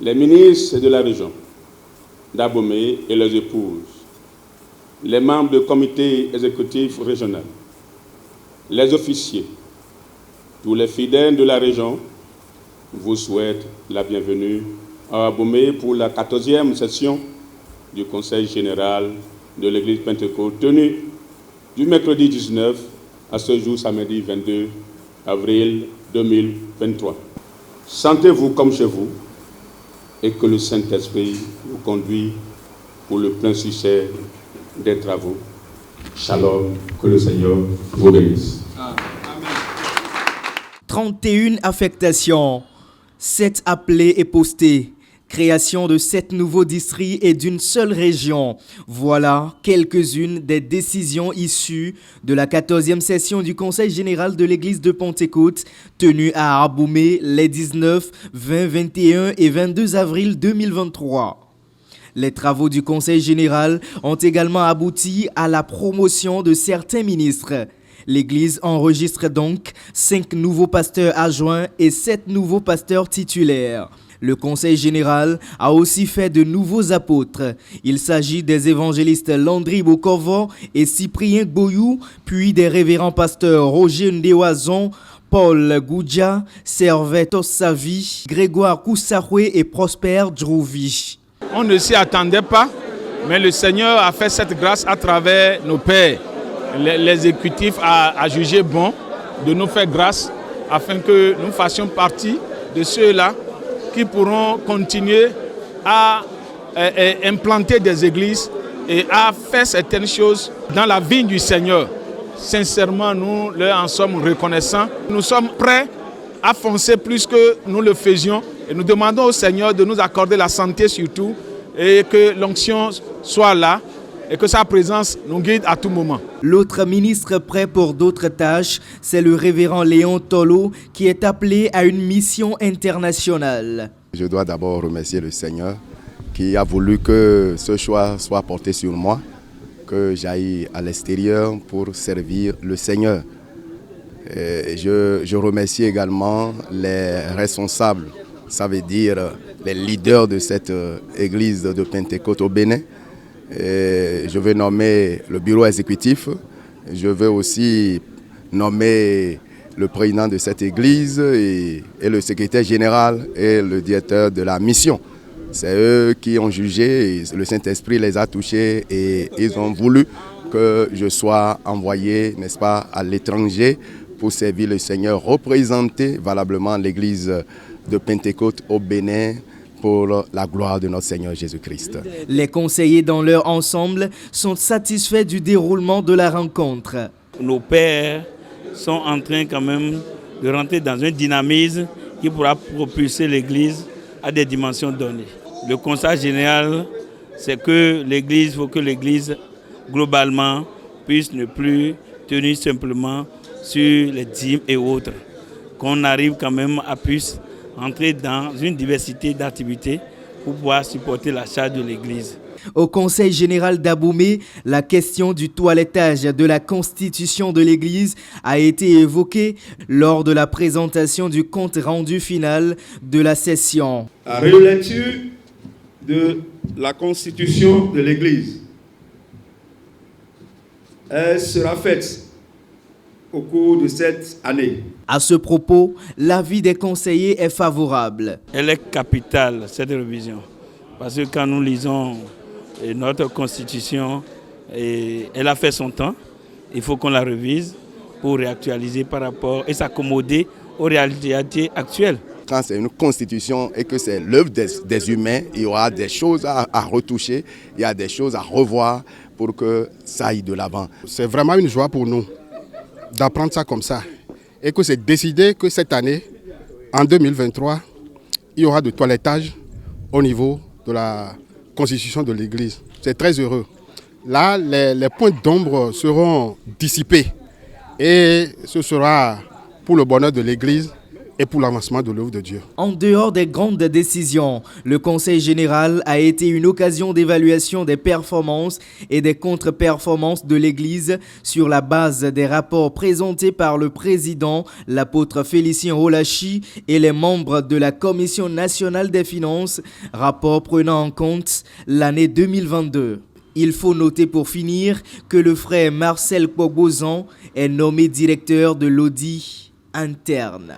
les ministres de la région d'Abomey et leurs épouses, les membres du comité exécutif régional, les officiers, tous les fidèles de la région vous souhaitent la bienvenue à Abomey pour la 14e session du Conseil général de l'Église Pentecôte tenue du mercredi 19 à ce jour samedi 22 avril 2023. Sentez-vous comme chez vous et que le Saint-Esprit vous conduise pour le plein succès des travaux. Shalom, que le Seigneur vous bénisse. Amen. 31 affectations, 7 appelés et postés. Création de 7 nouveaux districts et d'une seule région. Voilà quelques-unes des décisions issues de la 14e session du Conseil général de l'Église de Pentecôte tenue à Abomey les 19, 20, 21 et 22 avril 2023. Les travaux du Conseil général ont également abouti à la promotion de certains ministres. L'Église enregistre donc 5 nouveaux pasteurs adjoints et 7 nouveaux pasteurs titulaires. Le Conseil général a aussi fait de nouveaux apôtres. Il s'agit des évangélistes Landry Bokovo et Cyprien Boyou, puis des révérends pasteurs Roger Ndewazon, Paul Goudja, Servet Ossavi, Grégoire Koussaroué et Prosper Drouvi. On ne s'y attendait pas, mais le Seigneur a fait cette grâce à travers nos pères. L'exécutif a jugé bon de nous faire grâce afin que nous fassions partie de ceux-là qui pourront continuer à implanter des églises et à faire certaines choses dans la vie du Seigneur. Sincèrement, nous leur en sommes reconnaissants. Nous sommes prêts à foncer plus que nous le faisions et nous demandons au Seigneur de nous accorder la santé surtout et que l'onction soit là et que sa présence nous guide à tout moment. L'autre ministre prêt pour d'autres tâches, c'est le révérend Léon Tolo qui est appelé à une mission internationale. Je dois d'abord remercier le Seigneur qui a voulu que ce choix soit porté sur moi, que j'aille à l'extérieur pour servir le Seigneur. Et je remercie également les responsables, ça veut dire les leaders de cette église de Pentecôte au Bénin. Et je vais nommer le bureau exécutif, je vais aussi nommer le président de cette église et le secrétaire général et le directeur de la mission. C'est eux qui ont jugé, et le Saint-Esprit les a touchés et ils ont voulu que je sois envoyé, n'est-ce pas, à l'étranger pour servir le Seigneur, représenter valablement l'église de Pentecôte au Bénin, pour la gloire de notre Seigneur Jésus-Christ. Les conseillers dans leur ensemble sont satisfaits du déroulement de la rencontre. Nos pères sont en train quand même de rentrer dans un dynamisme qui pourra propulser l'Église à des dimensions données. Le constat général, c'est que l'Église, il faut que l'Église, globalement, puisse ne plus tenir simplement sur les dîmes et autres. Qu'on arrive quand même à plus entrer dans une diversité d'activités pour pouvoir supporter la charge de l'Église. Au Conseil général d'Abomey, la question du toilettage de la constitution de l'Église a été évoquée lors de la présentation du compte rendu final de la session. La relecture de la constitution de l'Église, elle sera faite au cours de cette année. À ce propos, l'avis des conseillers est favorable. Elle est capitale, cette révision, parce que quand nous lisons notre constitution, elle a fait son temps, il faut qu'on la révise pour réactualiser par rapport et s'accommoder aux réalités actuelles. Quand c'est une constitution et que c'est l'œuvre des humains, il y aura des choses à retoucher, il y a des choses à revoir pour que ça aille de l'avant. C'est vraiment une joie pour nous d'apprendre ça comme ça. Et que c'est décidé que cette année, en 2023, il y aura de toilettage au niveau de la constitution de l'Église. C'est très heureux. Là, les points d'ombre seront dissipés et ce sera pour le bonheur de l'Église et pour l'avancement de l'œuvre de Dieu. En dehors des grandes décisions, le Conseil général a été une occasion d'évaluation des performances et des contre-performances de l'Église sur la base des rapports présentés par le président, l'apôtre Félicien Olachi et les membres de la Commission nationale des finances, rapport prenant en compte l'année 2022. Il faut noter pour finir que le frère Marcel Pogozan est nommé directeur de l'audit interne.